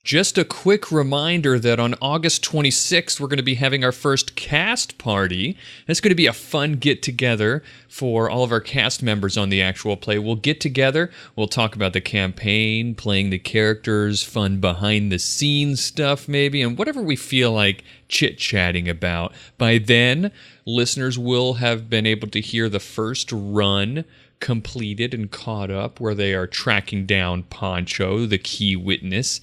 Just a quick reminder that on August 26th, we're going to be having our first cast party. It's going to be a fun get-together for all of our cast members on the actual play. We'll get together, we'll talk about the campaign, playing the characters, fun behind-the-scenes stuff maybe, and whatever we feel like chit-chatting about. By then, listeners will have been able to hear the first run completed and caught up where they are tracking down Poncho, the key witness.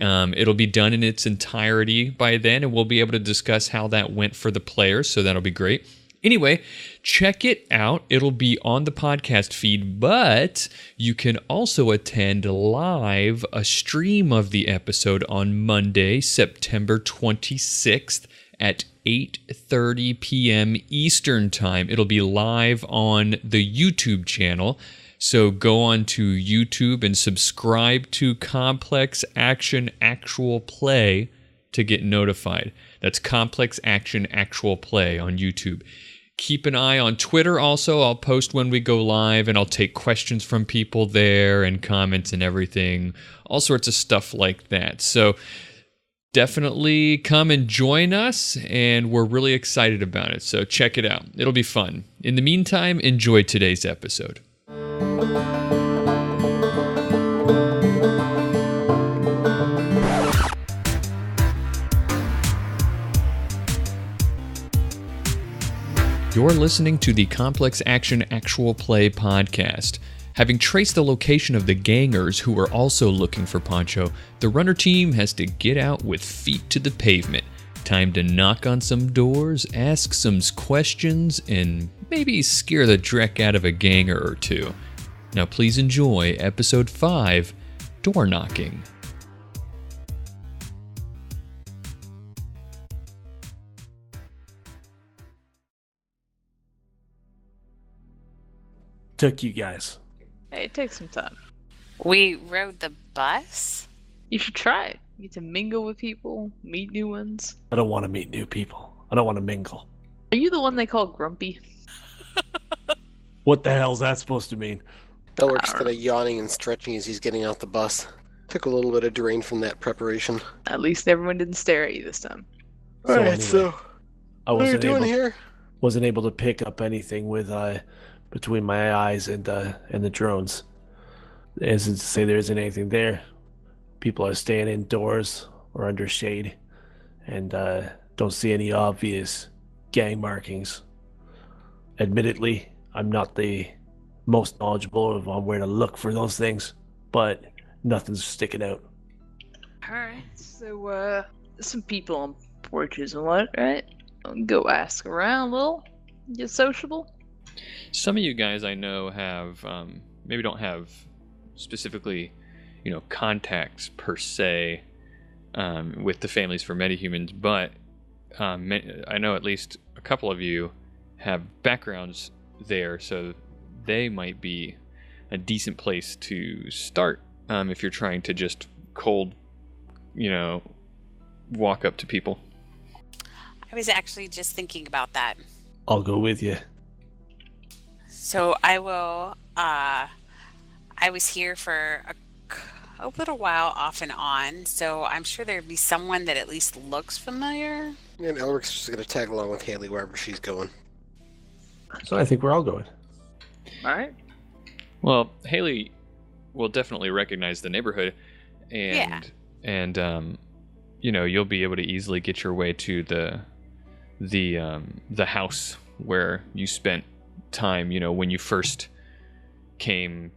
It'll be done in its entirety by then, and we'll be able to discuss how that went for the players, so that'll be great. Anyway, check it out. It'll be on the podcast feed, but you can also attend live a stream of the episode on Monday, September 26th at 8:30 p.m. Eastern Time. It'll be live on the YouTube channel. So go on to YouTube and subscribe to Complex Action Actual Play to get notified. That's Complex Action Actual Play on YouTube. Keep an eye on Twitter also. I'll post when we go live, and I'll take questions from people there and comments and everything. All sorts of stuff like that. So definitely come and join us, and we're really excited about it. So check it out. It'll be fun. In the meantime, enjoy today's episode. You're listening to the Complex Action Actual Play podcast. Having traced the location of the gangers who were also looking for Poncho, the runner team has to get out with feet to the pavement. Time to knock on some doors, ask some questions, and maybe scare the drek out of a ganger or two. Now please enjoy Episode 5, Door Knocking. Took you guys. Hey, it takes some time. We rode the bus? You should try it. You get to mingle with people, meet new ones. I don't want to meet new people. I don't want to mingle. Are you the one they call grumpy? What the hell's that supposed to mean? Elric's kind of yawning and stretching as he's getting out the bus. Took a little bit of drain from that preparation. At least everyone didn't stare at you this time. Alright, anyway, so what are you doing here? Wasn't able to pick up anything with between my eyes and the drones. It isn't to say there isn't anything there. People are staying indoors or under shade, and don't see any obvious gang markings. Admittedly, I'm not the most knowledgeable on where to look for those things, but nothing's sticking out. Alright, so there's some people on porches and what, right? I'll go ask around a little, get sociable. Some of you guys I know have, maybe don't have specifically, contacts per se with the families for metahumans, but I know at least a couple of you have backgrounds there, so they might be a decent place to start if you're trying to just cold, walk up to people. I was actually just thinking about that. I'll go with you. So I will, I was here for a little while off and on, so I'm sure there'd be someone that at least looks familiar. And Elric's just going to tag along with Haley wherever she's going. So I think we're all going. Alright. Well, Haley will definitely recognize the neighborhood, and you'll be able to easily get your way to the house where you spent time, when you first came,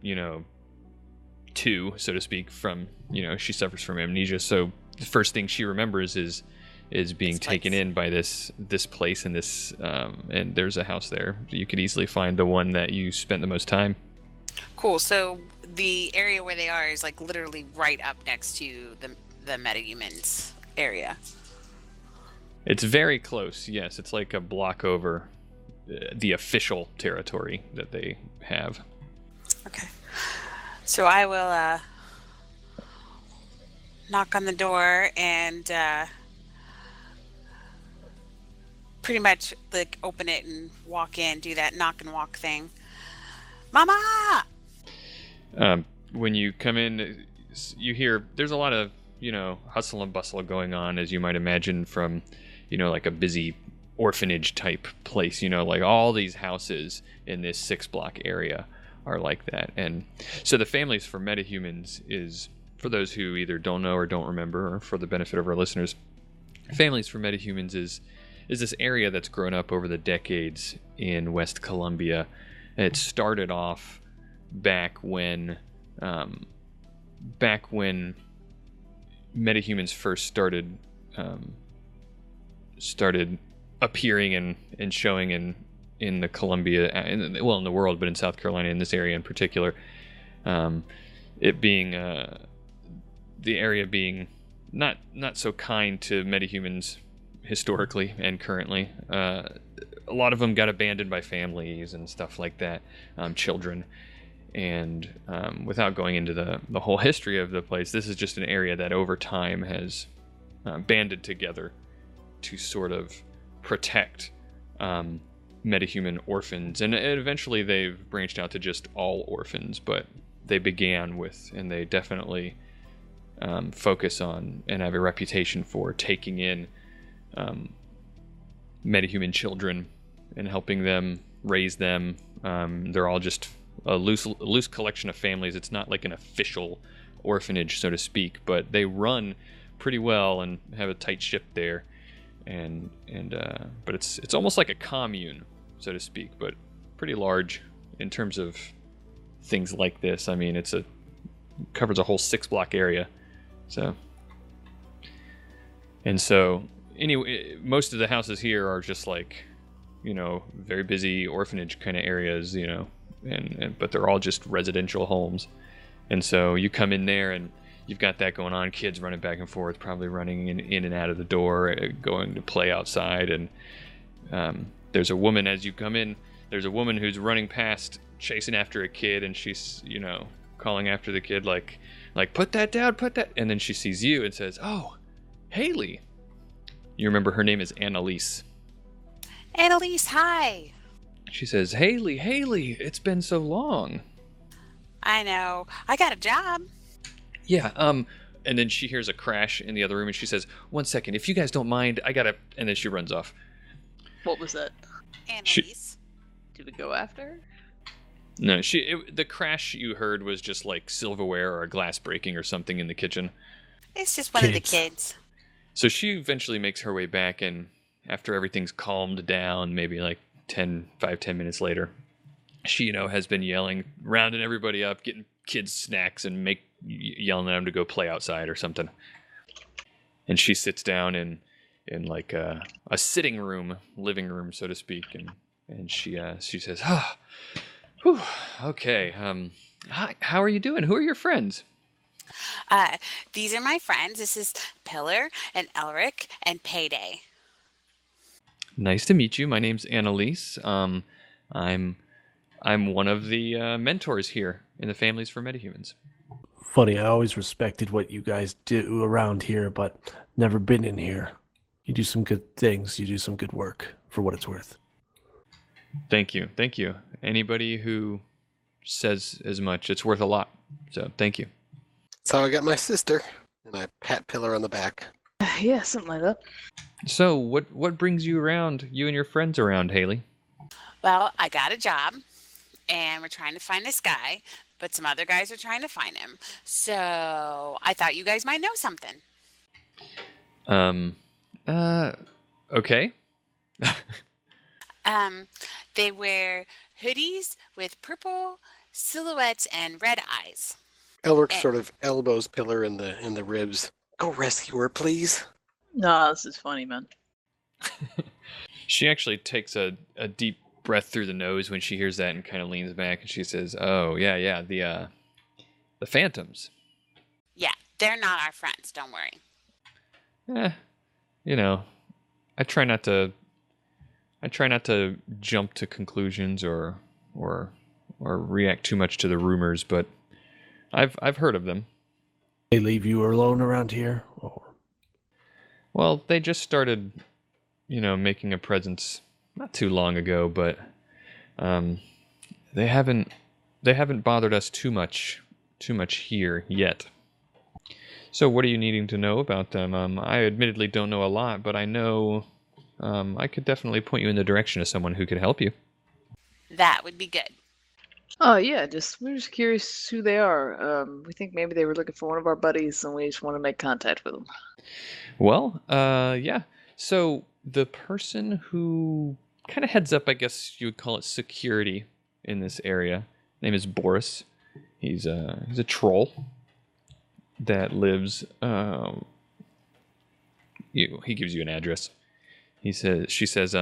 to, so to speak, from, she suffers from amnesia. So the first thing she remembers is being taken in by this place and this, and there's a house there. You could easily find the one that you spent the most time. Cool. So the area where they are is like literally right up next to the metahumans area. It's very close. Yes, it's like a block over the official territory that they have. Okay. So I will knock on the door and pretty much like open it and walk in, do that knock and walk thing. Mama! When you come in, you hear there's a lot of hustle and bustle going on, as you might imagine from, like a busy orphanage type place. Like all these houses in this 6-block area are like that. And so the Families for Metahumans is, for those who either don't know or don't remember, or for the benefit of our listeners, Families for Metahumans is this area that's grown up over the decades in West Columbia. It started off back when metahumans first started appearing and showing in the Columbia, in the world, but in South Carolina, in this area in particular. It being the area being not so kind to metahumans historically and currently. A lot of them got abandoned by families and stuff like that, children. And without going into the whole history of the place, this is just an area that over time has banded together to sort of protect metahuman orphans. And eventually they've branched out to just all orphans, but they began with, and they definitely focus on and have a reputation for taking in metahuman children and helping them raise them. They're all just a loose collection of families. It's not like an official orphanage, so to speak, but they run pretty well and have a tight ship there. But it's almost like a commune, so to speak, but pretty large in terms of things like this. I mean, covers a whole 6-block area. So anyway, most of the houses here are just like, very busy orphanage kind of areas, but they're all just residential homes. And so you come in there and you've got that going on, kids running back and forth, probably running in and out of the door, going to play outside. And there's a woman, as you come in, there's a woman who's running past, chasing after a kid, and she's, calling after the kid like, put that down, put that. And then she sees you and says, "Oh, Haley." You remember her name is Annalise. Annalise, hi. She says, Haley, it's been so long. I know. I got a job. Yeah, and then she hears a crash in the other room, and she says, "1 second, if you guys don't mind, I gotta," and then she runs off. What was that? Annalise. Did we go after her? No, the crash you heard was just like silverware or a glass breaking or something in the kitchen. It's just one of the kids. So she eventually makes her way back, and after everything's calmed down, maybe like 10 minutes later, she, has been yelling, rounding everybody up, getting kids snacks and yelling at them to go play outside or something. And she sits down in like a sitting room, living room, so to speak, and she says, whew, okay, hi, how are you doing? Who are your friends? These are my friends. This is Pillar and Elric and Payday. Nice to meet you. My name's Annalise. I'm one of the mentors here in the Families for Metahumans. Funny, I always respected what you guys do around here, but never been in here. You do some good things. You do some good work, for what it's worth. Thank you. Anybody who says as much, it's worth a lot. So thank you. That's how I got my sister. And I pat Pillar on the back. Yeah, something like that. So what brings you around, you and your friends around, Haley? Well, I got a job, and we're trying to find this guy, but some other guys are trying to find him. So I thought you guys might know something. Okay. They wear hoodies with purple silhouettes and red eyes. Elric sort of elbows Pillar in the ribs. Go rescue her, please. Nah, this is funny, man. She actually takes a deep breath through the nose when she hears that and kind of leans back and she says, "Oh, yeah, the Phantoms." Yeah, they're not our friends, don't worry. I try not to jump to conclusions or react too much to the rumors, but I've heard of them. They leave you alone around here? Or... Well, they just started, making a presence not too long ago, but they haven't bothered us too much here yet. So what are you needing to know about them? I admittedly don't know a lot, but I know I could definitely point you in the direction of someone who could help you. That would be good. Oh yeah, we're just curious who they are. We think maybe they were looking for one of our buddies, and we just want to make contact with them. Well, yeah. So the person who kind of heads up, I guess you would call it security in this area, name is Boris. He's a troll that lives. He gives you an address. She says,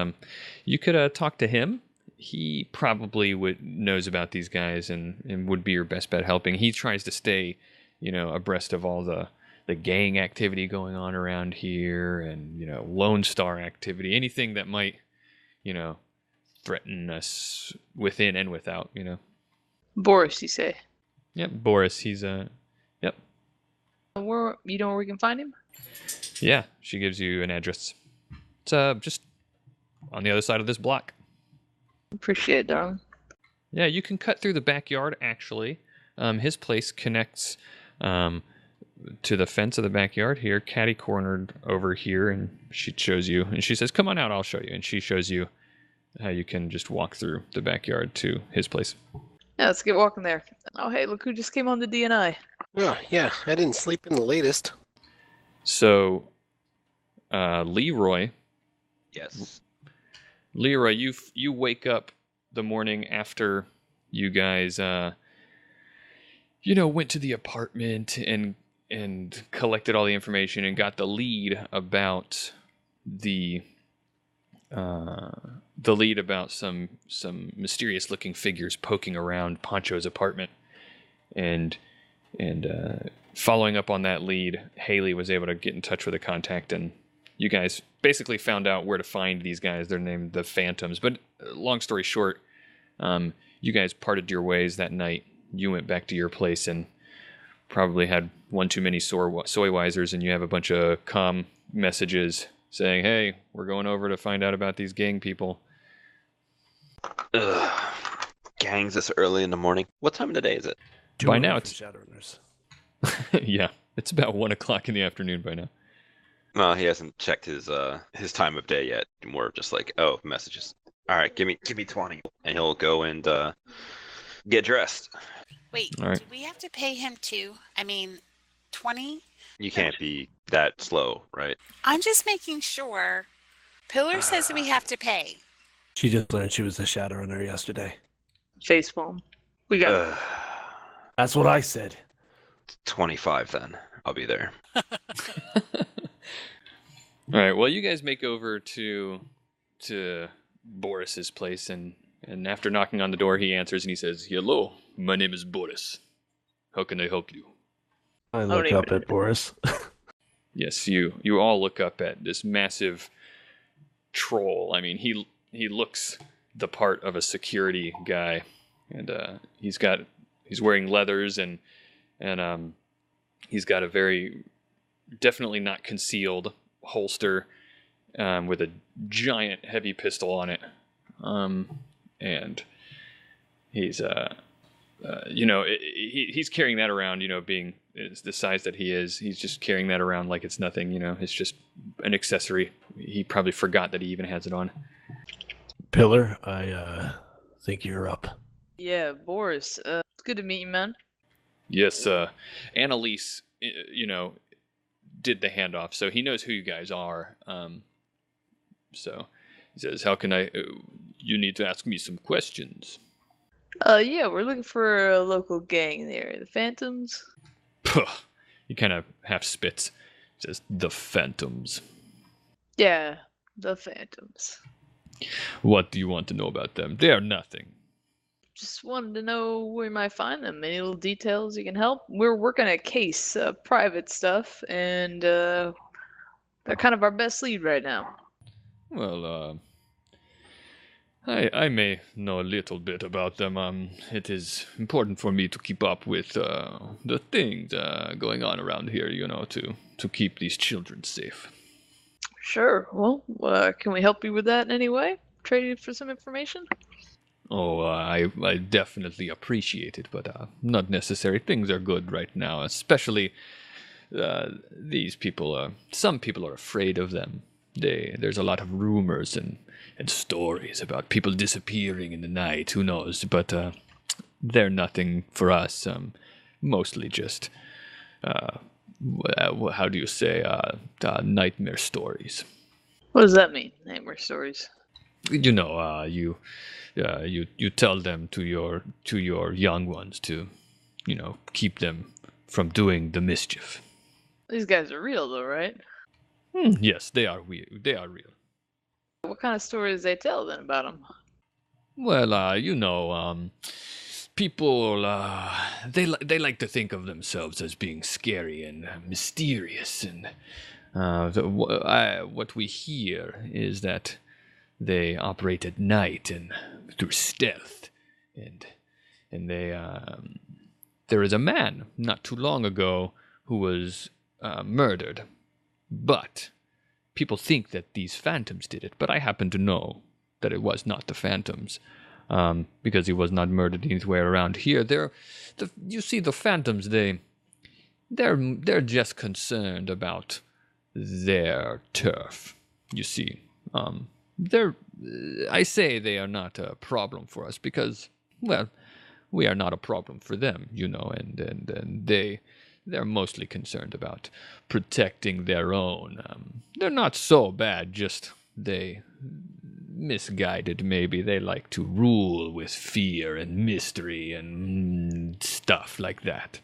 you could talk to him. He probably knows about these guys and would be your best bet helping. He tries to stay, abreast of all the gang activity going on around here and, Lone Star activity, anything that might, threaten us within and without, Boris, you say? Yep, Boris, he's, yep. You know where we can find him? Yeah, she gives you an address. It's just on the other side of this block. Appreciate it, darling. Yeah, you can cut through the backyard, actually. His place connects to the fence of the backyard here, catty-cornered over here, and she shows you. And she says, come on out, I'll show you. And she shows you how you can just walk through the backyard to his place. Yeah, let's get walking there. Oh, hey, look who just came on the DNI. Oh, yeah, I didn't sleep in the latest. So, Leroy. Yes. Leroy, you wake up the morning after you guys, went to the apartment and collected all the information and got the lead about some mysterious looking figures poking around Poncho's apartment, and following up on that lead, Haley was able to get in touch with a contact, and you guys basically found out where to find these guys. They're named the Phantoms. But long story short, you guys parted your ways that night. You went back to your place and probably had one too many soy wisers, and you have a bunch of comm messages saying, hey, we're going over to find out about these gang people. Ugh. Gangs this early in the morning. What time of the day is it? By now it's Shadowrunners. yeah, it's about 1 o'clock in the afternoon by now. Well, he hasn't checked his time of day yet. More of just like, oh, messages. All right, give me 20, and he'll go and get dressed. Wait, All right. do we have to pay him too? I mean, 20? You can't be that slow, right? I'm just making sure. Pillar says we have to pay. She just learned she was a Shadowrunner yesterday. Facepalm. We got Ugh. That's what I said. 25 then. I'll be there. All right. Well, you guys make over to Boris's place, and after knocking on the door, he answers and he says, "Hello, my name is Boris. How can I help you?" I look even- up at Boris. Yes, you all look up at this massive troll. I mean, he looks the part of a security guy, and he's wearing leathers and he's got a very definitely not concealed holster with a giant heavy pistol on it, and he's he's carrying that around, being the size that he is. He's just carrying that around like it's nothing. It's just an accessory. He probably forgot that he even has it on. Pillar, I think you're up. Yeah, Boris. It's good to meet you, man. Yes, Annalise, did the handoff, so he knows who you guys are. So he says, "How can I? You need to ask me some questions." Yeah, we're looking for a local gang in the area. The Phantoms. He kind of half spits. He says, "The Phantoms. Yeah, the Phantoms. What do you want to know about them? They are nothing." Just wanted to know where you might find them. Any little details you can help? We're working a case, private stuff, and they're kind of our best lead right now. Well, I may know a little bit about them. It is important for me to keep up with the things going on around here, to keep these children safe. Sure. Well, can we help you with that in any way? Trade you for some information? Oh, I definitely appreciate it, but not necessary. Things are good right now, especially these people some people are afraid of them. There's a lot of rumors and stories about people disappearing in the night. Who knows? But they're nothing for us. Mostly just how do you say nightmare stories. What does that mean? Nightmare stories. You know, you tell them to your young ones to, keep them from doing the mischief. These guys are real, though, right? Yes, they are weird. They are real. What kind of stories they tell then about them? Well, people they like to think of themselves as being scary and mysterious, and what we hear is that they operate at night and through stealth, and they there is a man not too long ago who was murdered, but people think that these phantoms did it, but I happen to know that it was not the phantoms. Because he was not murdered anywhere around here. You see, the phantoms, they're just concerned about their turf. You see, I say they are not a problem for us because, well, we are not a problem for them, and they're mostly concerned about protecting their own. They're not so bad, just they misguided maybe. They like to rule with fear and mystery and stuff like that.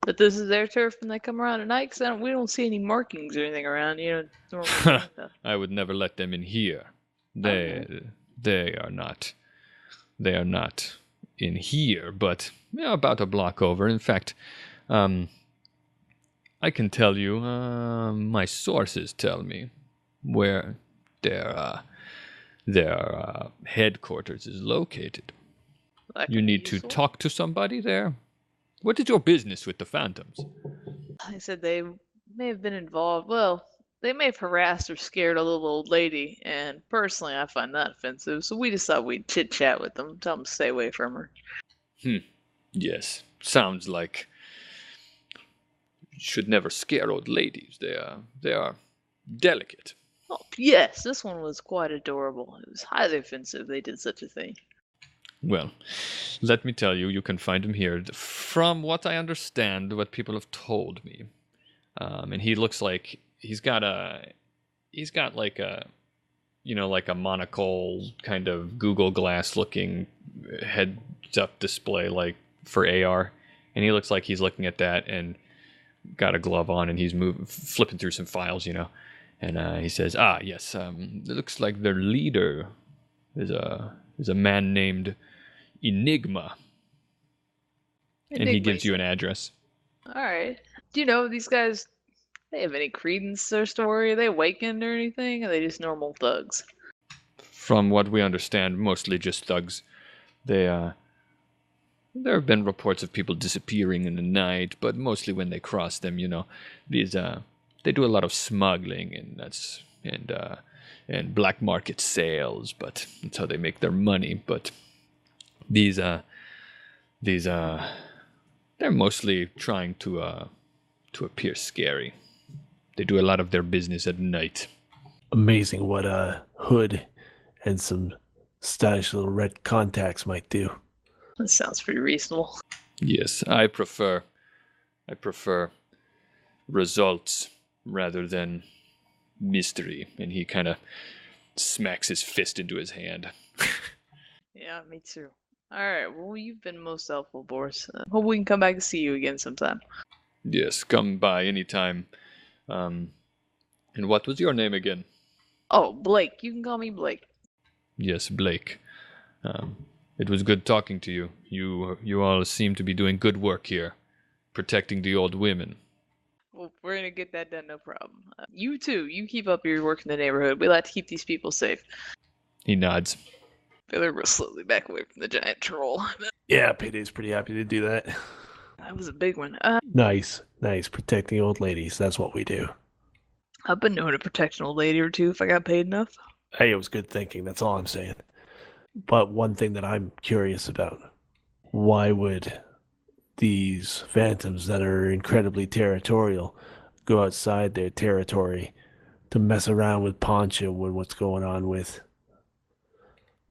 But this is their turf and they come around at night? Because we don't see any markings or anything around, normally. I would never let them in here. They are not in here, but about a block over. In fact, I can tell you, my sources tell me where their headquarters is located. You need to talk to somebody there? What is your business with the phantoms? I said they may have been involved. Well, they may have harassed or scared a little old lady, and personally I find that offensive, so we just thought we'd chit-chat with them, tell them to stay away from her. Yes, sounds like you should never scare old ladies. They are delicate. Oh, yes, this one was quite adorable. It was highly offensive they did such a thing. Well, let me tell you, you can find him here. From what I understand, what people have told me, and he looks like he's got like a monocle kind of Google Glass looking heads-up display like for AR, and he looks like he's looking at that and got a glove on and he's flipping through some files, And he says, yes, it looks like their leader is a man named Enigma. And he gives you an address. All right. Do you know these guys, they have any credence to their story? Are they awakened or anything? Or are they just normal thugs? From what we understand, mostly just thugs. There have been reports of people disappearing in the night, but mostly when they cross them, they do a lot of smuggling and black market sales, but that's how they make their money. But they're mostly trying to appear scary. They do a lot of their business at night. Amazing what a hood and some stylish little red contacts might do. That sounds pretty reasonable. Yes, I prefer results rather than mystery. And he kind of smacks his fist into his hand. Yeah, me too. All right, well, you've been most helpful, Boris. Hope we can come back and see you again sometime. Yes, come by anytime. And what was your name again? Oh, Blake. You can call me Blake. Yes, Blake. It was good talking to you. You all seem to be doing good work here, protecting the old women. Well, we're going to get that done, no problem. You too. You keep up your work in the neighborhood. We like to keep these people safe. He nods. They're real slowly back away from the giant troll. Yeah, Payday's pretty happy to do that. That was a big one. Nice. Protecting old ladies. That's what we do. I've been known to protect an old lady or two if I got paid enough. Hey, it was good thinking. That's all I'm saying. But one thing that I'm curious about, why would these phantoms that are incredibly territorial go outside their territory to mess around with Poncho with what's going on with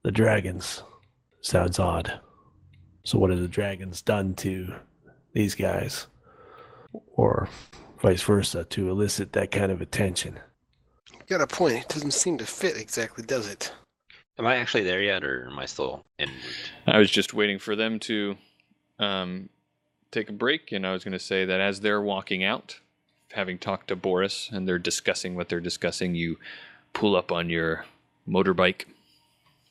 the dragons. Sounds odd. So what have the dragons done to these guys? Or vice versa to elicit that kind of attention? Got a point. It doesn't seem to fit exactly, does it? Am I actually there yet, or am I still en route? I was just waiting for them to take a break, and I was going to say that as they're walking out, having talked to Boris, and they're discussing what they're discussing, you pull up on your motorbike.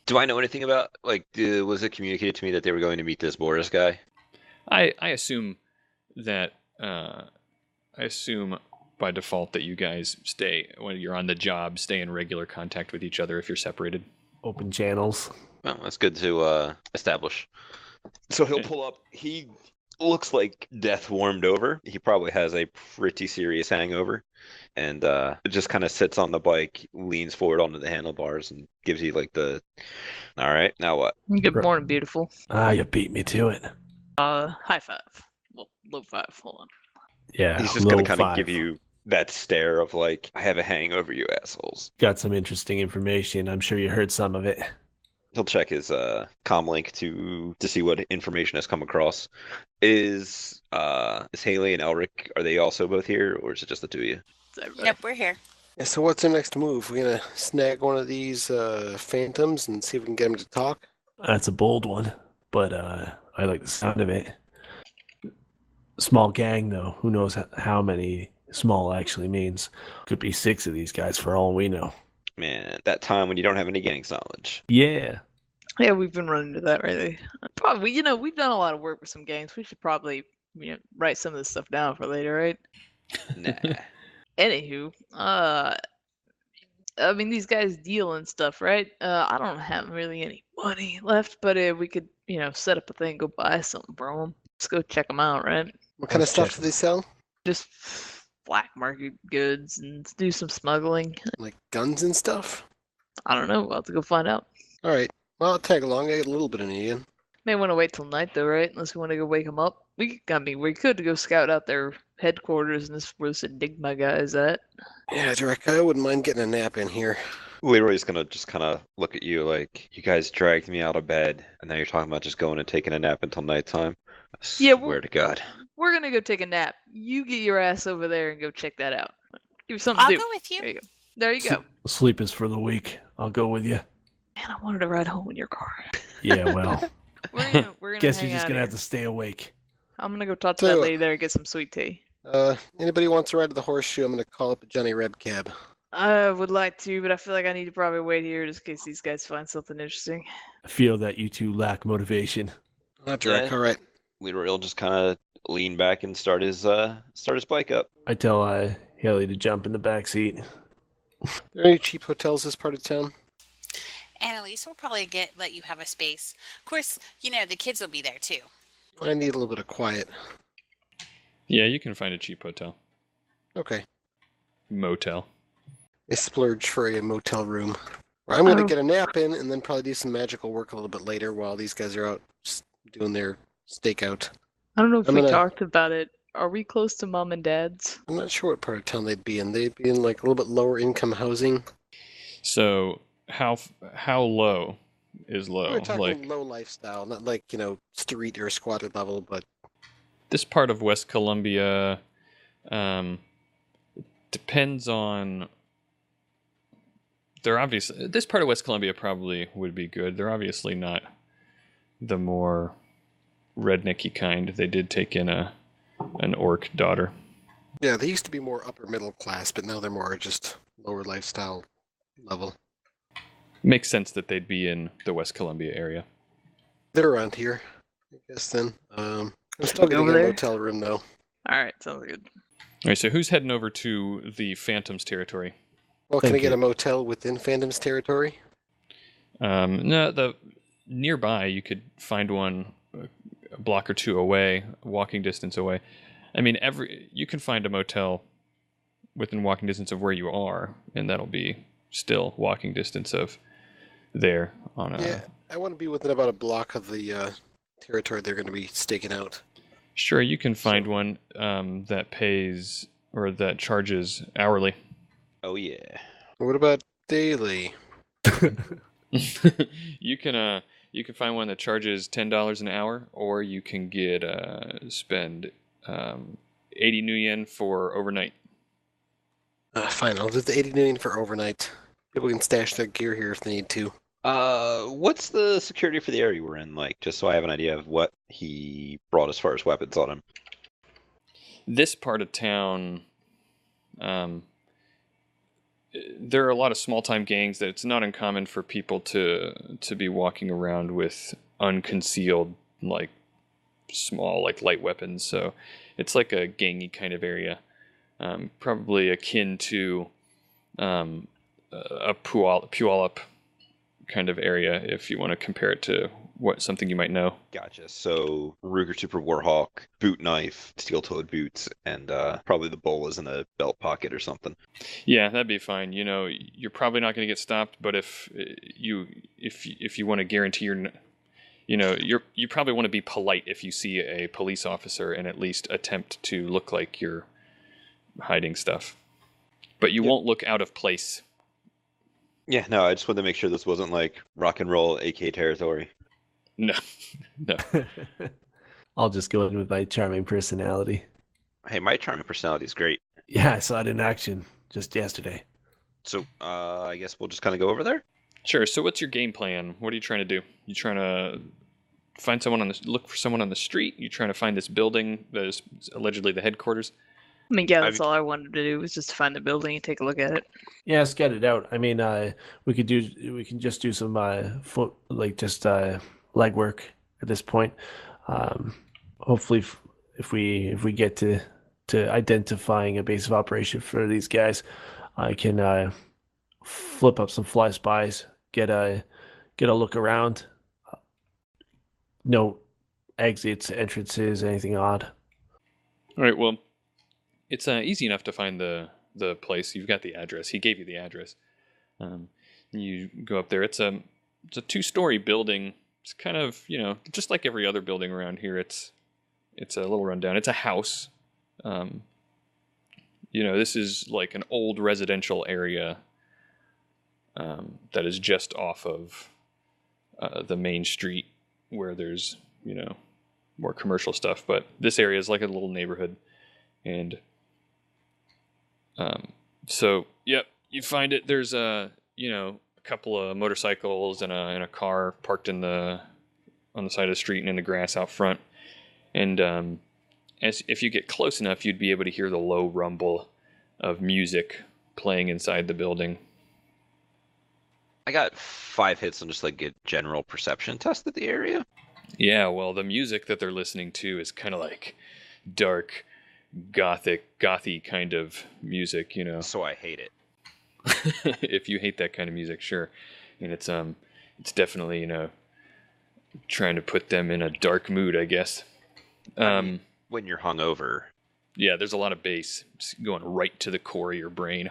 Do I know anything about, like, was it communicated to me that they were going to meet this Boris guy? I assume that, I assume by default that you guys stay, when you're on the job, stay in regular contact with each other if you're separated. Open channels. Well, that's good to establish. So he'll pull up. He looks like death warmed over. He probably has a pretty serious hangover. And just kind of sits on the bike, leans forward onto the handlebars, and gives you like the, all right, now what? Good morning, beautiful. You beat me to it. High five. Well, low five. Hold on. Yeah, He's just going low to kind of five. give you that stare of like, I have a hangover, you assholes. Got some interesting information. I'm sure you heard some of it. He'll check his comm link to see what information has come across. Is Haley and Elric, are they also both here, or is it just the two of you? Yep, we're here. Yeah, so what's our next move? We're gonna snag one of these phantoms and see if we can get them to talk? That's a bold one, but I like the sound of it. Small gang, though. Who knows how many small actually means? Could be 6 of these guys for all we know. Man, that time when you don't have any gangs knowledge. Yeah. Yeah, we've been running into that lately. Probably, we've done a lot of work with some games. We should probably, write some of this stuff down for later, right? Nah. Anywho, these guys deal and stuff, right? I don't have really any money left, but we could, set up a thing, go buy something from them. Let's go check them out, right? What kind of Let's stuff check do they sell? Just black market goods and do some smuggling. Like guns and stuff? I don't know. We'll have to go find out. All right. Well, I'll tag along. I get a little bit of Indian. May want to wait till night though, right? Unless we want to go wake them up. We could go scout out their headquarters and this where this Enigma guy is at. Yeah, Drek, I wouldn't mind getting a nap in here. Leroy's gonna just kind of look at you like, you guys dragged me out of bed, and now you're talking about just going and taking a nap until nighttime. I Yeah, swear to God. We're gonna go take a nap. You get your ass over there and go check that out. Give you something I'll to do. go with you. There you go. There you go. Sleep is for the weak. I'll go with you. Man, I wanted to ride home in your car. Yeah, well. We're gonna Guess hang you're just out going to here. have to stay awake. I'm gonna go talk to Tell that you lady there and get some sweet tea. Anybody wants to ride to the horseshoe? I'm gonna call up a Johnny Reb cab. I would like to, but I feel like I need to probably wait here just in case these guys find something interesting. I feel that you two lack motivation. Drek, Yeah. all right. Leroy will just kind of lean back and start his bike up. I tell Haley to jump in the back seat. Are there any cheap hotels this part of town? Annalise will probably let you have a space. Of course, the kids will be there too. I need a little bit of quiet. Yeah, you can find a cheap hotel. Okay. Motel. I splurge for a motel room. I'm gonna Oh. get a nap in and then probably do some magical work a little bit later while these guys are out just doing their stakeout. I don't know if I'm we gonna- talked about it. Are we close to mom and dad's? I'm not sure what part of town they'd be in. They'd be in like a little bit lower income housing. So how low is low? We're talking Like low lifestyle, not like, street or squatter level, but this part of West Columbia depends on. This part of West Columbia probably would be good. They're obviously not the more rednecky kind. They did take in an orc daughter. yeah, they used to be more upper middle class, but now they're more just lower lifestyle level. Makes sense that they'd be in the West Columbia area. They're around here, I guess then. I'm still Go gonna over get a there? motel room though. Alright, sounds good. All right, so who's heading over to the Phantoms territory? Well, can I Thank get you. a motel within Phantom's territory? No, the nearby you could find one a block or two away, walking distance away. I mean, you can find a motel within walking distance of where you are, and that'll be still walking distance of there on a. Yeah, I want to be within about a block of the territory they're going to be staking out. Sure, you can find one that pays or that charges hourly. Oh yeah. What about daily? You can find one that charges $10 an hour, or you can get spend 80 new yen for overnight. Fine, I'll do the 80 million for overnight. People can stash their gear here if they need to. What's the security for the area we're in like? Just so I have an idea of what he brought as far as weapons on him. This part of town, there are a lot of small-time gangs that it's not uncommon for people to be walking around with unconcealed, like, small, like, light weapons. So it's like a gangy kind of area, probably akin to a Puyallup kind of area, if you want to compare it to something you might know. Gotcha. So Ruger Super Warhawk, boot knife, steel-toed boots, and probably the bowl is in a belt pocket or something. Yeah, that'd be fine. You know, you're probably not going to get stopped, but if you want to guarantee you probably want to be polite if you see a police officer and at least attempt to look like you're hiding stuff. But you won't look out of place. Yeah, no, I just wanted to make sure this wasn't like rock and roll AK territory. No. I'll just go in with my charming personality. Hey, my charming personality is great. Yeah, I saw it in action just yesterday. So, I guess we'll just kind of go over there? Sure. So what's your game plan? What are you trying to do? You trying to look for someone on the street? You trying to find this building that is allegedly the headquarters? I mean, yeah, that's all I wanted to do was just to find the building and take a look at it. Yeah, scout it out. I mean, we can just do some legwork at this point. Hopefully, if we get to identifying a base of operation for these guys, I can flip up some fly spies, get a look around. No exits, entrances, anything odd. All right. Well, it's easy enough to find the place. You've got the address. He gave you the address. You go up there. It's a 2-story building. It's kind of, just like every other building around here. It's a little rundown. It's a house. This is like an old residential area that is just off of the main street where there's, more commercial stuff. But this area is like a little neighborhood. And so, yep, you find it. There's a couple of motorcycles and a car parked on the side of the street and in the grass out front. And if you get close enough, you'd be able to hear the low rumble of music playing inside the building. I got 5 hits on just like a general perception test of the area. Yeah, well, the music that they're listening to is kind of like dark, gothy kind of music, So I hate it. If you hate that kind of music, sure. And it's definitely, trying to put them in a dark mood, I guess. When you're hungover. Yeah, there's a lot of bass going right to the core of your brain.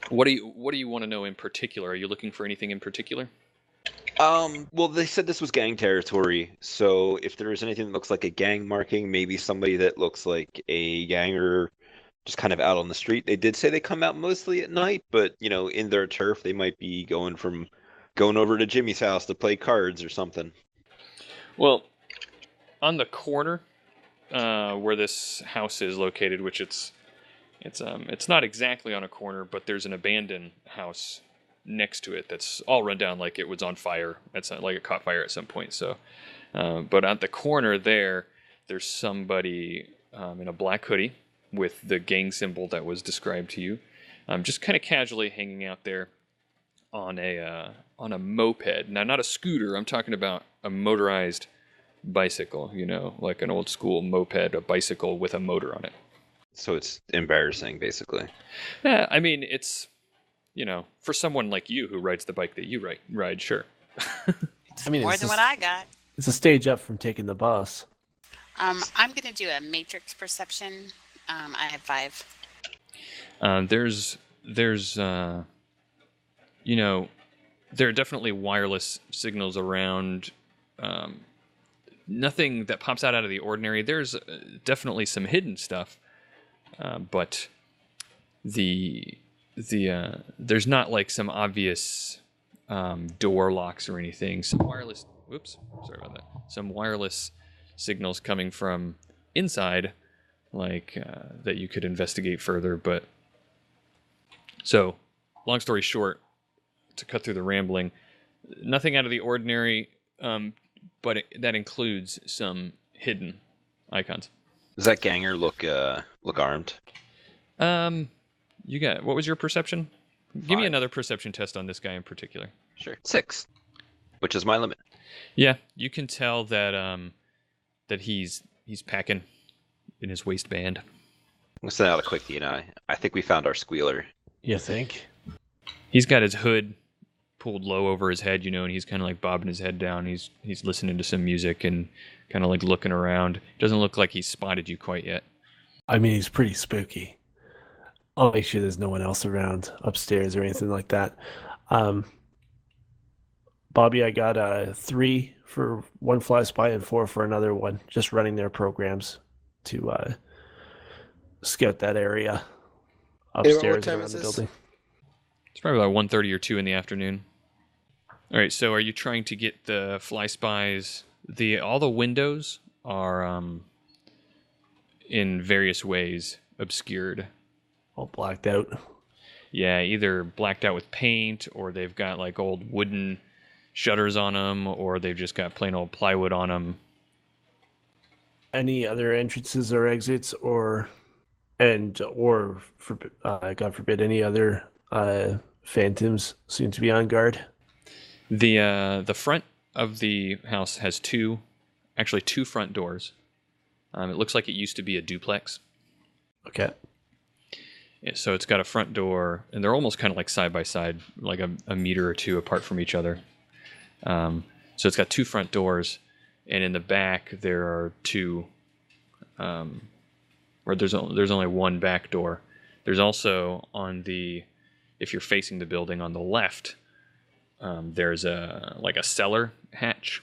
What do you want to know in particular? Are you looking for anything in particular? Well, they said this was gang territory, so if there is anything that looks like a gang marking, maybe somebody that looks like a ganger just kind of out on the street. They did say they come out mostly at night, but, in their turf, they might be going over to Jimmy's house to play cards or something. Well, on the corner where this house is located, which it's not exactly on a corner, but there's an abandoned house next to it that's all run down like it was on fire. It's not like it caught fire at some point. So, but at the corner there's somebody in a black hoodie with the gang symbol that was described to you, just kind of casually hanging out there on a moped. Now, not a scooter. I'm talking about a motorized bicycle. Like an old school moped, a bicycle with a motor on it. So it's embarrassing, basically. Yeah, I mean, it's, for someone like you who rides the bike that you ride, sure. I mean, More than what I got. It's a stage up from taking the bus. I'm going to do a matrix perception. I have 5. There's there are definitely wireless signals around nothing that pops out of the ordinary. There's definitely some hidden stuff, but there's not like some obvious door locks or anything. Some wireless. Whoops, sorry about that. Some wireless signals coming from inside, like that you could investigate further. But so, long story short, to cut through the rambling, nothing out of the ordinary. But that includes some hidden icons. Does that ganger look armed? You got, what was your perception? Give me another perception test on this guy in particular. Sure. 6, which is my limit. Yeah, you can tell that that he's packing in his waistband. I'm gonna send out a quick DNI. I think we found our squealer. You think? He's got his hood pulled low over his head, and he's kind of like bobbing his head down. He's listening to some music and kind of like looking around. Doesn't look like he's spotted you quite yet. I mean, he's pretty spooky. I'll make sure there's no one else around upstairs or anything like that. Bobby, I got 3 for one fly spy and 4 for another one. Just running their programs to scout that area upstairs around the building. It's probably about 1:30 or 2 in the afternoon. All right, so are you trying to get the fly spies? All the windows are in various ways obscured. All blacked out. Yeah, either blacked out with paint, or they've got like old wooden shutters on them, or they've just got plain old plywood on them. Any other entrances or exits, or God forbid, any other phantoms seem to be on guard? The front of the house has two front doors. It looks like it used to be a duplex. Okay. Yeah, so it's got a front door, and they're almost kind of like side by side, like a meter or two apart from each other. So it's got 2 front doors, and in the back there are 2. Or there's only one back door. There's also if you're facing the building on the left, there's a cellar hatch.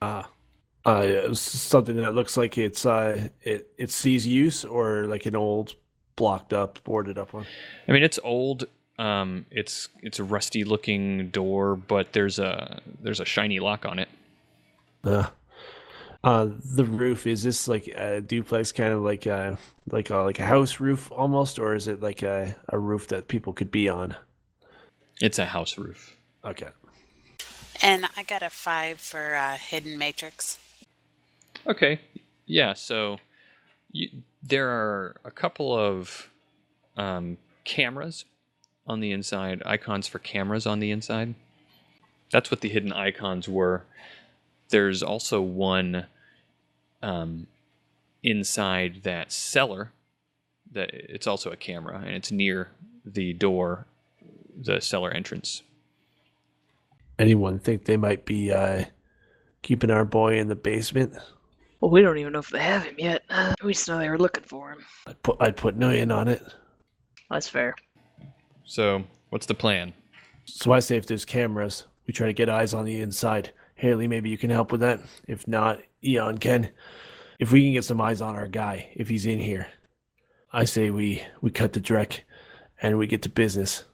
Something that looks like it sees use, or like an old blocked up, boarded up one. I mean, it's old. It's a rusty looking door, but there's a shiny lock on it. The roof, is this like a duplex, kind of like a house roof almost, or is it like a roof that people could be on? It's a house roof. Okay. And I got a 5 for hidden matrix. Okay. Yeah. So there are a couple of cameras on the inside, icons for cameras on the inside. That's what the hidden icons were. There's also one inside that cellar that it's also a camera, and it's near the door, the cellar entrance. Anyone think they might be keeping our boy in the basement? Well, we don't even know if they have him yet. We just know they were looking for him. I'd put $1 on it. That's fair. So, what's the plan? So I say if there's cameras, we try to get eyes on the inside. Haley, maybe you can help with that. If not, Eon can. If we can get some eyes on our guy, if he's in here, I say we cut the drek and we get to business.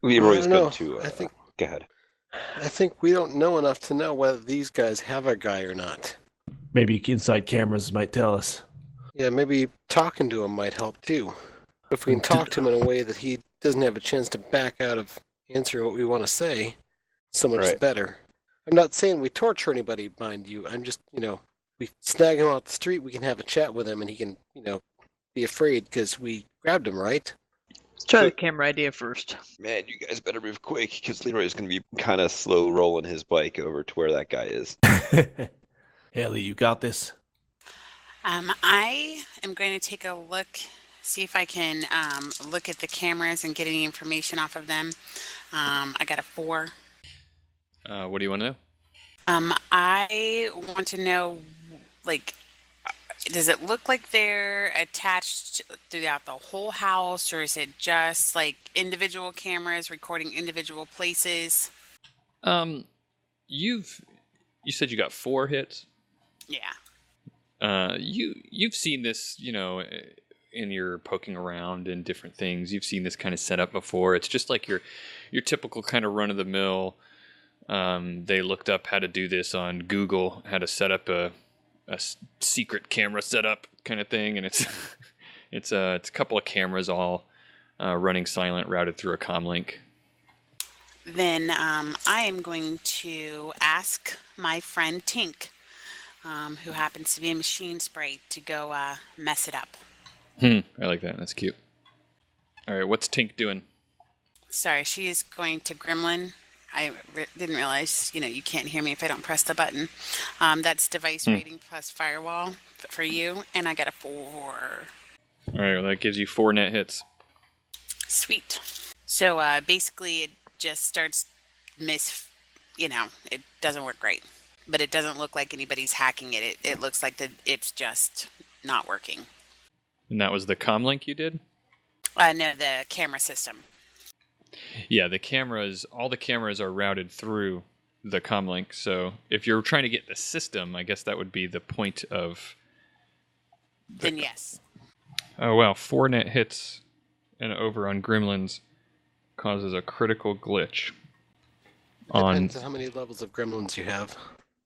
Leroy's know. good too. Go ahead. I think we don't know enough to know whether these guys have a guy or not. Maybe inside cameras might tell us. Yeah, maybe talking to him might help too. If we can talk to him in a way that he doesn't have a chance to back out of answering what we want to say, so much better. I'm not saying we torture anybody, mind you. I'm just, we snag him off the street, we can have a chat with him, and he can, be afraid because we grabbed him, right? Let's try the camera idea first. Man, you guys better move quick because Leroy's going to be kind of slow rolling his bike over to where that guy is. Haley, you got this? I am going to take a look, see if I can look at the cameras and get any information off of them. I got a 4. What do you want to know? I want to know, does it look like they're attached throughout the whole house, or is it just like individual cameras recording individual places? You said you got 4 hits? Yeah. You've seen this, in your poking around and different things. You've seen this kind of setup before. It's just like your typical kind of run of the mill. They looked up how to do this on Google, how to set up a secret camera setup kind of thing, and it's it's a couple of cameras all running silent, routed through a comm link. Then I am going to ask my friend Tink, who happens to be a machine sprite, to go mess it up. I like that. That's cute. All right, what's Tink doing? Sorry, she is going to Gremlin. I didn't realize, you can't hear me if I don't press the button. That's device rating plus firewall for you, and I got a 4. All right, well, that gives you 4 net hits. Sweet. So basically, it just starts it doesn't work great, but it doesn't look like anybody's hacking it. It looks like it's just not working. And that was the comm link you did? No, the camera system. Yeah, all the cameras are routed through the comm link. So if you're trying to get the system, I guess that would be the point of... Then yes. Oh, wow. 4 net hits and over on Gremlins causes a critical glitch. Depends on how many levels of Gremlins you have.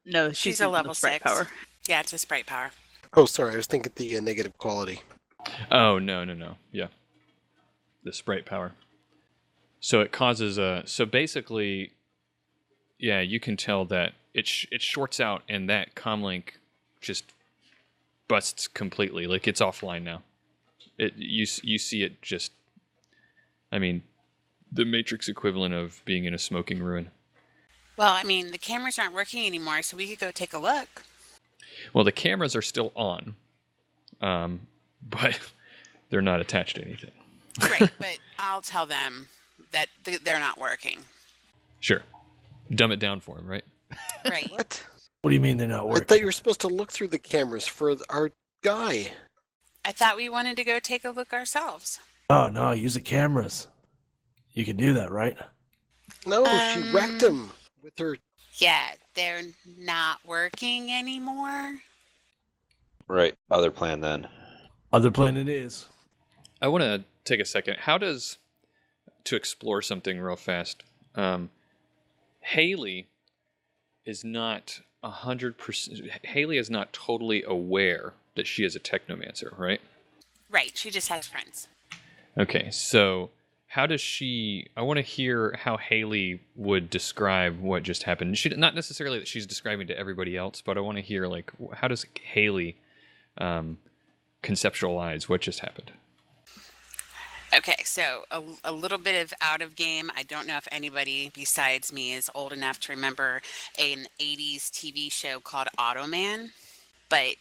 No, She's a level 6. Power. Yeah, it's a sprite power. Oh, sorry. I was thinking the negative quality. Oh, no. Yeah. The sprite power. So it causes so basically, yeah, you can tell that it shorts out and that comlink just busts completely. Like it's offline now. You see it just, I mean, the Matrix equivalent of being in a smoking ruin. Well, I mean, the cameras aren't working anymore, so we could go take a look. Well, the cameras are still on, but they're not attached to anything. Right, but I'll tell them that they're not working. Sure. Dumb it down for them, right? Right. What do you mean they're not I working? thought you were supposed to look through the cameras for our guy. I thought we wanted to go take a look ourselves. Oh, no, use the cameras. You can do that, right? No, she wrecked him with her. Yeah, they're not working anymore. Right. Other plan then. Other plan it is. I want to take a second. To explore something real fast. Haley is not 100%. Haley is not totally aware that she is a technomancer, right? Right, she just has friends. Okay, so how does she... I want to hear how Haley would describe what just happened. Not necessarily that she's describing to everybody else, but I want to hear, like, how does Haley conceptualize what just happened? Okay, so a little bit of out of game. I don't know if anybody besides me is old enough to remember an 80s TV show called Automan, but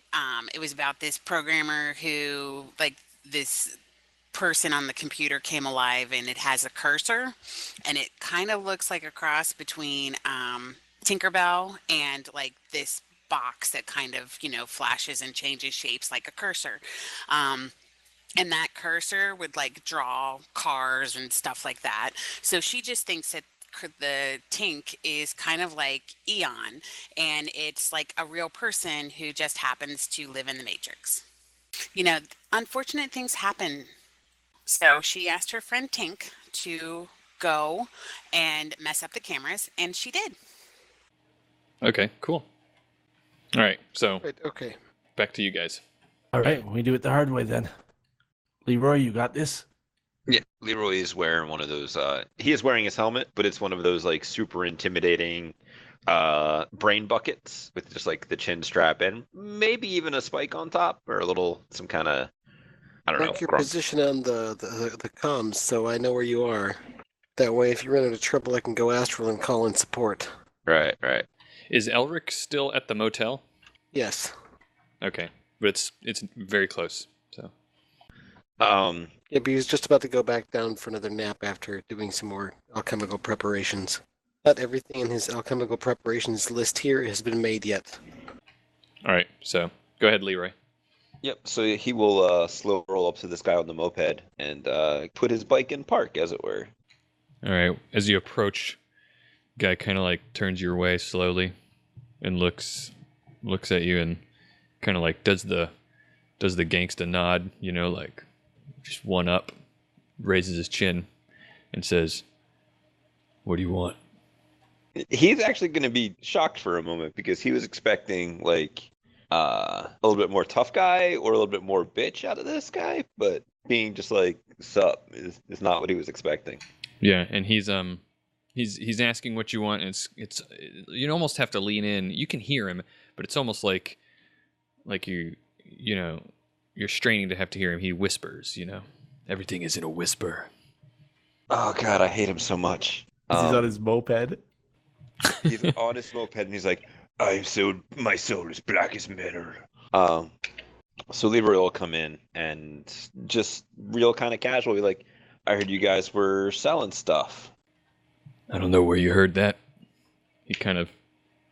it was about this programmer who, like, this person on the computer came alive, and it has a cursor, and it kind of looks like a cross between Tinkerbell and, like, this box that kind of, flashes and changes shapes like a cursor. And that cursor would, like, draw cars and stuff like that. So she just thinks that the Tink is kind of like Eon, and it's like a real person who just happens to live in the Matrix. Unfortunate things happen. So she asked her friend Tink to go and mess up the cameras, and she did. Okay, cool. All right, so Right, okay. back to you guys. All right, we do it the hard way then. Leroy, you got this? Yeah, Leroy is wearing one of those. He is wearing his helmet, but it's one of those like super intimidating brain buckets with just like the chin strap and maybe even a spike on top or some kind of, I don't know. Mark your position on the comms so I know where you are. That way, if you run into trouble, I can go astral and call in support. Right. Is Elric still at the motel? Yes. Okay, but it's very close. So. Yeah, but he was just about to go back down for another nap after doing some more alchemical preparations. Not everything in his alchemical preparations list here has been made yet. All right, so go ahead, Leroy. Yep. So he will slow roll up to this guy on the moped and put his bike in park, as it were. All right. As you approach, guy kind of like turns your way slowly and looks at you, and kind of like does the gangsta nod, like just one up, raises his chin, and says, "What do you want?" He's actually going to be shocked for a moment because he was expecting like a little bit more tough guy or a little bit more bitch out of this guy, but being just like sup is not what he was expecting. Yeah, and he's asking what you want, and it's you almost have to lean in. You can hear him, but it's almost like you're straining to have to hear him. He whispers, everything is in a whisper. Oh God, I hate him so much. He's on his moped. He's on his moped, and he's like, my soul is black as metal. So Leroy will come in and just real kind of casually, like, I heard you guys were selling stuff. I don't know where you heard that. He kind of,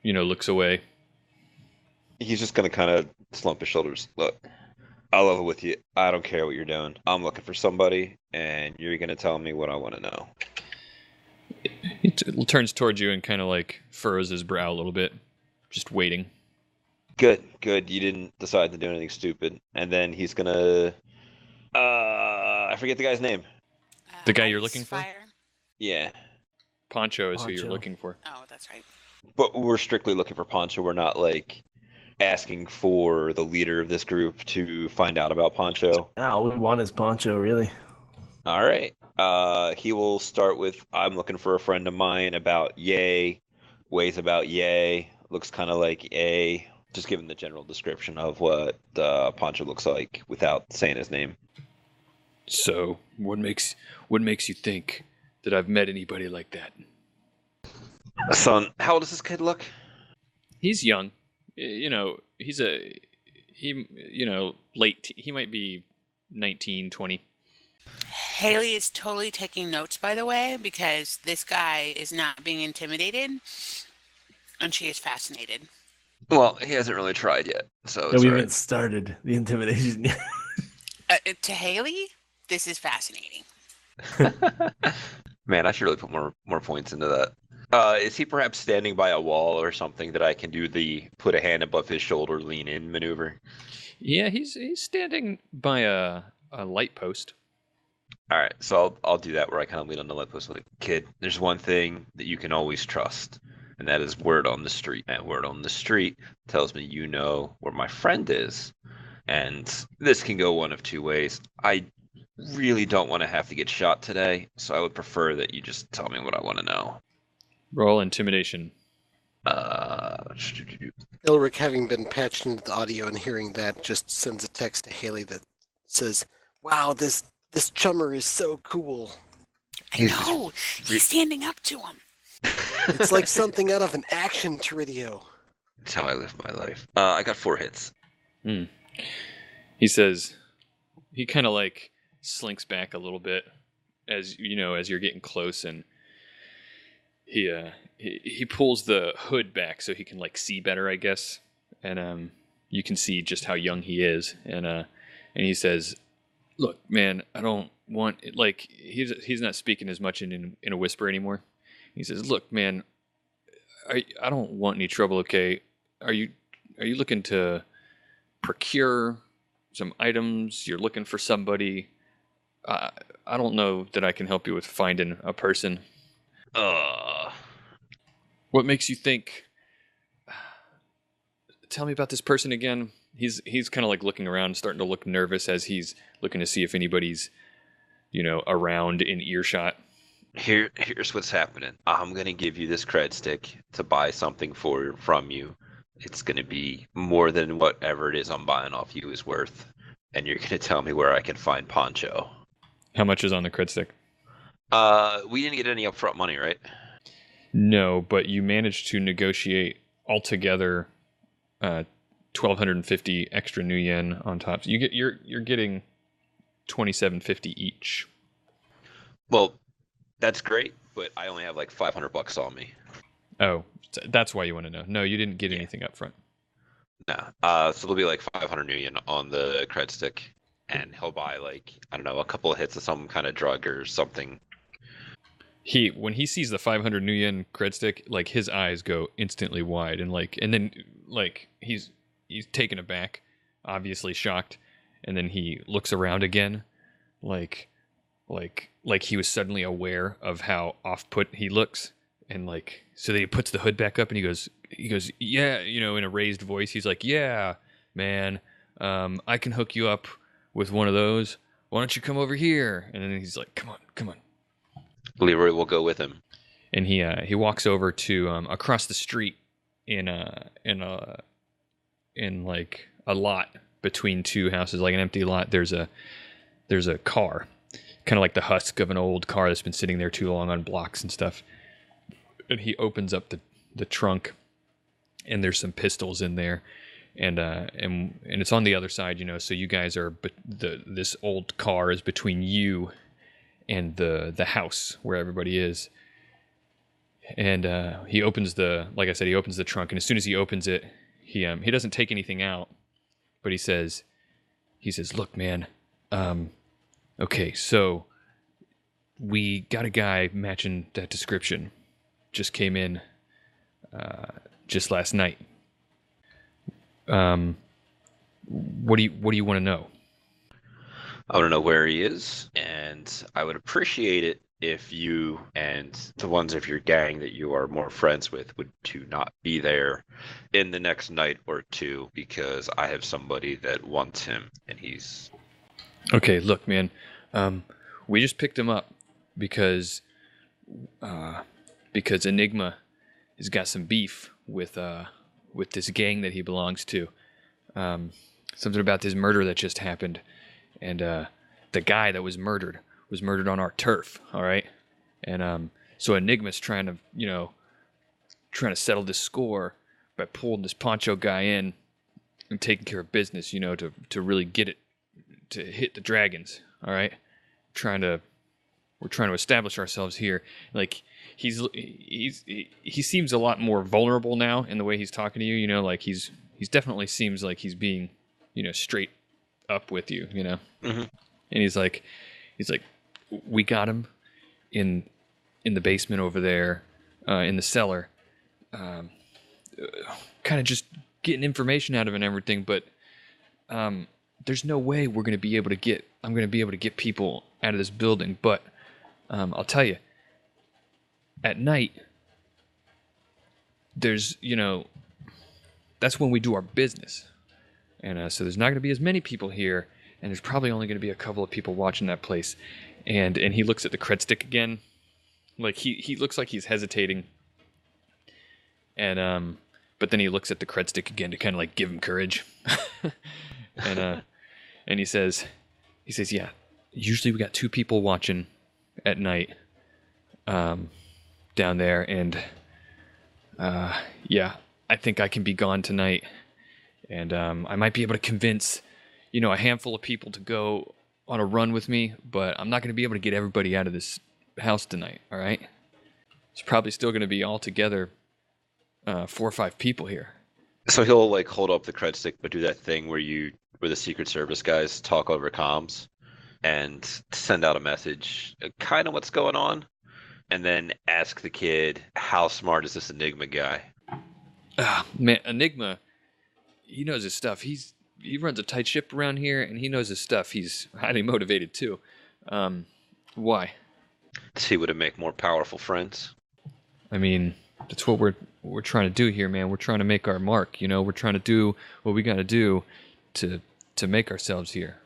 looks away. He's just going to kind of slump his shoulders. Look, I'll level with you. I don't care what you're doing. I'm looking for somebody, and you're going to tell me what I want to know. He turns towards you and kind of like furrows his brow a little bit, just waiting. Good. You didn't decide to do anything stupid. And then he's going to... I forget the guy's name. The guy you're looking for? Icefyre? Yeah. Poncho is who you're looking for. Oh, that's right. But we're strictly looking for Poncho. We're not, like, asking for the leader of this group to find out about Poncho. All we want is Poncho, really. All right. He will start with, I'm looking for a friend of mine about yay, weighs about yay, looks kind of like a... Just give him the general description of what Poncho looks like without saying his name. So, what makes you think that I've met anybody like that? Son, how old does this kid look? He's young. He's late. He might be 19, 20. Haley is totally taking notes, by the way, because this guy is not being intimidated, and she is fascinated. Well, he hasn't really tried yet, so we haven't started the intimidation yet. To Haley, this is fascinating. Man, I should really put more points into that. Is he perhaps standing by a wall or something that I can do the put a hand above his shoulder, lean in maneuver? Yeah, he's standing by a light post. All right, so I'll do that where I kind of lean on the light post like, kid, there's one thing that you can always trust, and that is word on the street. And word on the street tells me you know where my friend is. And this can go one of two ways. I really don't want to have to get shot today, so I would prefer that you just tell me what I want to know. Roll intimidation. Ilric, having been patched into the audio and hearing that, just sends a text to Haley that says, wow, this chummer is so cool. I know. He's standing up to him. It's like something out of an action video. That's how I live my life. I got 4 hits. He says, he kind of like slinks back a little bit as you're getting close, and he pulls the hood back so he can like see better, I guess, and you can see just how young he is, and he says, "Look, man, I don't want it." Like he's not speaking as much in a whisper anymore. He says, "Look, man, I don't want any trouble. Okay, are you looking to procure some items? You're looking for somebody? I don't know that I can help you with finding a person." What makes you think? Tell me about this person again. He's kind of like looking around, starting to look nervous as he's looking to see if anybody's, around in earshot. Here's what's happening. I'm gonna give you this cred stick to buy something from you. It's gonna be more than whatever it is I'm buying off you is worth, and you're gonna tell me where I can find Poncho. How much is on the cred stick? We didn't get any upfront money, right? No, but you managed to negotiate altogether 1,250 extra new yen on top. So you're getting 2,750 each. Well, that's great, but I only have like $500 on me. Oh, that's why you want to know. No, you didn't get anything up front. Nah. So there'll be like 500 new yen on the cred stick, and he'll buy like, I don't know, a couple of hits of some kind of drug or something. When he sees the 500 new yen cred stick, like his eyes go instantly wide, and then he's he's taken aback, obviously shocked, and then he looks around again, like he was suddenly aware of how off-put he looks, and like so then he puts the hood back up and he goes yeah, in a raised voice, he's like, yeah, man, I can hook you up with one of those. Why don't you come over here? And then he's like, come on. Leroy will go with him. And he walks over to across the street in like a lot between two houses, like an empty lot. There's a car, kind of like the husk of an old car that's been sitting there too long on blocks and stuff. And he opens up the trunk, and there's some pistols in there, and it's on the other side, So you guys are, but this old car is between you and the house where everybody is. And he opens the trunk, and as soon as he opens it, he doesn't take anything out, but he says, look, man, okay, so we got a guy matching that description, just came in just last night. What do you want to know? I want to know where he is, and I would appreciate it if you and the ones of your gang that you are more friends with would to not be there in the next night or two, because I have somebody that wants him, and he's... Okay, look, man, we just picked him up because Enigma has got some beef with this gang that he belongs to. Something about this murder that just happened, and the guy that was murdered on our turf, all right? And so Enigma's trying to settle this score by pulling this Poncho guy in and taking care of business, to really get it, to hit the dragons, all right? We're trying to establish ourselves here. Like, he seems a lot more vulnerable now in the way he's talking to you, like he's definitely seems like he's being, straight up with you, Mm-hmm. And he's like, we got him in the basement over there, in the cellar, kind of just getting information out of it and everything, but there's no way I'm going to be able to get people out of this building. But I'll tell you, at night, there's, that's when we do our business. And so there's not going to be as many people here, and there's probably only going to be a couple of people watching that place. And he looks at the cred stick again. Like, he looks like he's hesitating. And but then he looks at the cred stick again to kind of like give him courage. And he says, yeah, usually we got 2 people watching at night down there, and yeah, I think I can be gone tonight, and I might be able to convince a handful of people to go on a run with me, but I'm not going to be able to get everybody out of this house tonight, all right? It's probably still going to be all together 4 or 5 people here. So he'll like hold up the cred stick, but do that thing where the Secret Service guys talk over comms and send out a message, kind of what's going on, and then ask the kid, how smart is this Enigma guy? Man, Enigma, he knows his stuff. He runs a tight ship around here, and he knows his stuff. He's highly motivated too. Why? See, would it make more powerful friends? I mean, that's what we're trying to do here, man. We're trying to make our mark. We're trying to do what we got to do to make ourselves here.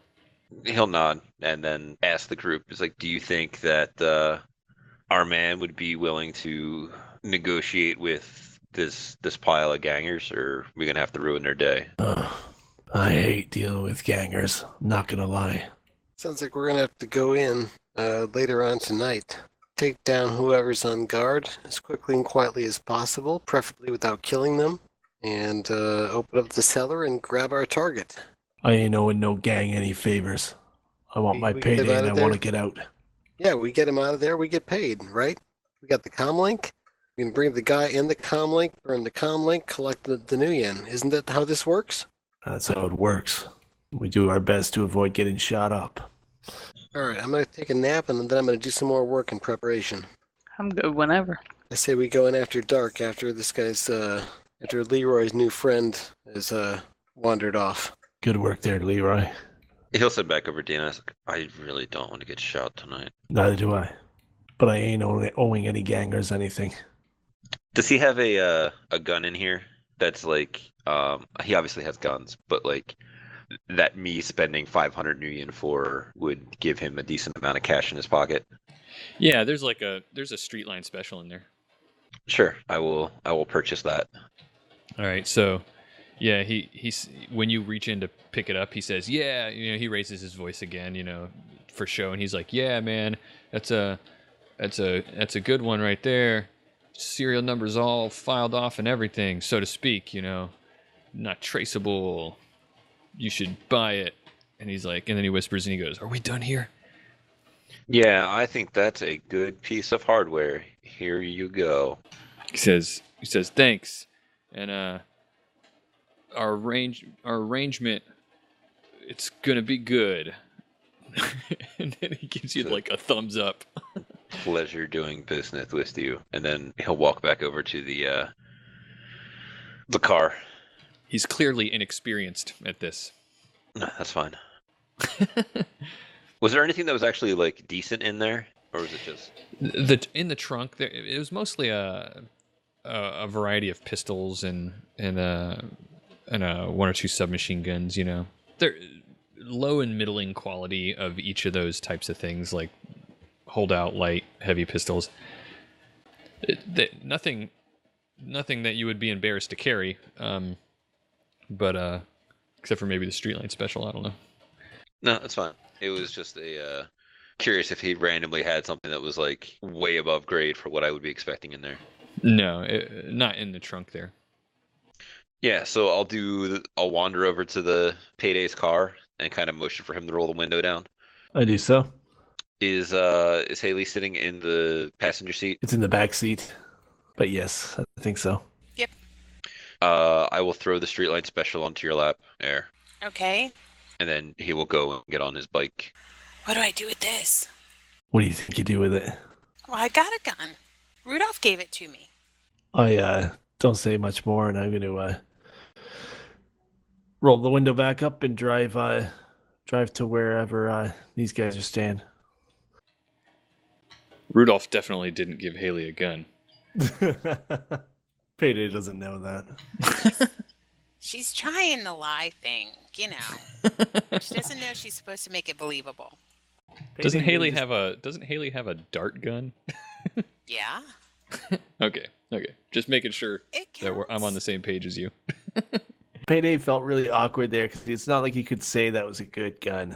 He'll nod and then ask the group, "Is like, do you think that our man would be willing to negotiate with this pile of gangers, or are we gonna have to ruin their day?" I hate dealing with gangers, not gonna lie. Sounds like we're gonna have to go in later on tonight. Take down whoever's on guard as quickly and quietly as possible, preferably without killing them, and open up the cellar and grab our target. I ain't owing no gang any favors. I want my We get payday out and of I want there? to get out. Yeah, we get him out of there, we get paid, right? We got the comlink. We can bring the guy in the comlink, burn the comlink, collect the new yen. Isn't that how this works? That's how it works. We do our best to avoid getting shot up. All right, I'm going to take a nap, and then I'm going to do some more work in preparation. I'm good whenever. I say we go in after dark, after this guy's, after Leroy's new friend is wandered off. Good work there, Leroy. He'll sit back over Dana. I really don't want to get shot tonight. Neither do I. But I ain't owing any gangers anything. Does he have a gun in here that's like he obviously has guns, but like that me spending 500 new yen for would give him a decent amount of cash in his pocket? Yeah, there's a street line special in there. Sure, I will purchase that. All right, so yeah, he's when you reach in to pick it up, he says, "Yeah," he raises his voice again, for show, and he's like, "Yeah, man, that's a good one right there. Serial numbers all filed off and everything, so to speak, not traceable. You should buy it." And he's like, and then he whispers and he goes, "Are we done here?" Yeah, I think that's a good piece of hardware. Here you go. He says, "Thanks." And our arrangement, it's gonna be good. And then he gives you like a thumbs up. Pleasure doing business with you. And then he'll walk back over to the car. He's clearly inexperienced at this. No, that's fine. Was there anything that was actually like decent in there, or was it just in the trunk? It was mostly a variety of pistols and one or two submachine guns. They're low and middling quality of each of those types of things, like holdout, light, heavy pistols. Nothing that you would be embarrassed to carry, but except for maybe the streetlight special. I don't know. No, that's fine. It was just curious if he randomly had something that was like way above grade for what I would be expecting in there. No, not in the trunk there. Yeah, so I'll wander over to the Payday's car and kind of motion for him to roll the window down. I do so. Is Haley sitting in the passenger seat? It's in the back seat. But yes, I think so. Yep. I will throw the streetlight special onto your lap, Air. Okay. And then he will go and get on his bike. What do I do with this? What do you think you do with it? Well, I got a gun. Rudolph gave it to me. I don't say much more, and I'm going to roll the window back up and drive to wherever these guys are staying. Rudolph definitely didn't give Haley a gun. Payday doesn't know that. She's trying the lie thing, She doesn't know she's supposed to make it believable. Doesn't Haley have a dart gun? Yeah. Okay. Just making sure that I'm on the same page as you. Payday felt really awkward there because it's not like he could say that was a good gun.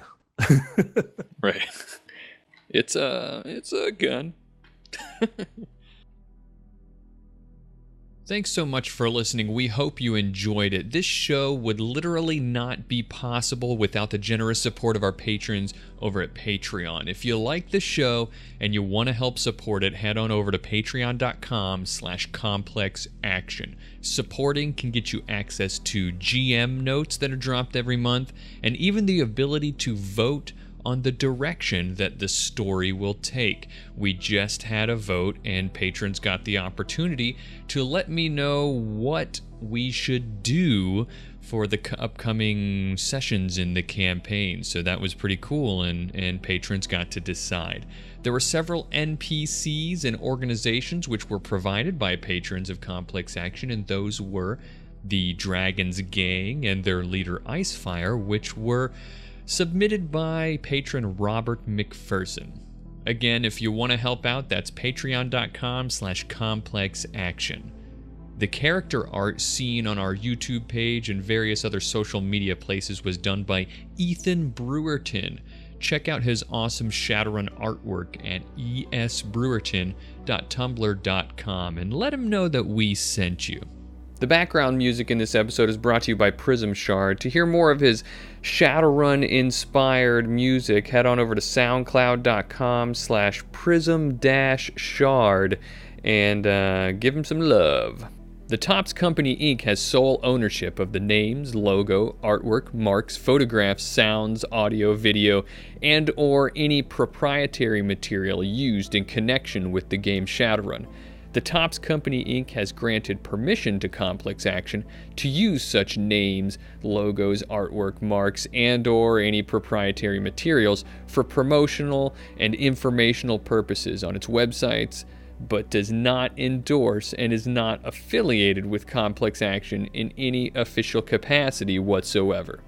Right. It's a gun. Thanks so much for listening. We hope you enjoyed it. This show would literally not be possible without the generous support of our patrons over at Patreon. If you like the show and you want to help support it, head on over to patreon.com/complexaction. Supporting can get you access to GM notes that are dropped every month, and even the ability to vote on the direction that the story will take. We just had a vote, and patrons got the opportunity to let me know what we should do for the upcoming sessions in the campaign. So that was pretty cool, and patrons got to decide. There were several NPCs and organizations which were provided by patrons of Complex Action, and those were the Dragon's Gang and their leader Icefyre, which were submitted by patron Robert McPherson. Again, if you want to help out, that's patreon.com/complexaction. The character art seen on our YouTube page and various other social media places was done by Ethan Brewerton. Check out his awesome Shadowrun artwork at esbrewerton.tumblr.com and let him know that we sent you. The background music in this episode is brought to you by Prism Shard. To hear more of his Shadowrun-inspired music, head on over to soundcloud.com/prism-shard and give him some love. The Topps Company Inc. has sole ownership of the names, logo, artwork, marks, photographs, sounds, audio, video, and/or any proprietary material used in connection with the game Shadowrun. The Topps Company Inc. has granted permission to Complex Action to use such names, logos, artwork, marks, and/or any proprietary materials for promotional and informational purposes on its websites, but does not endorse and is not affiliated with Complex Action in any official capacity whatsoever.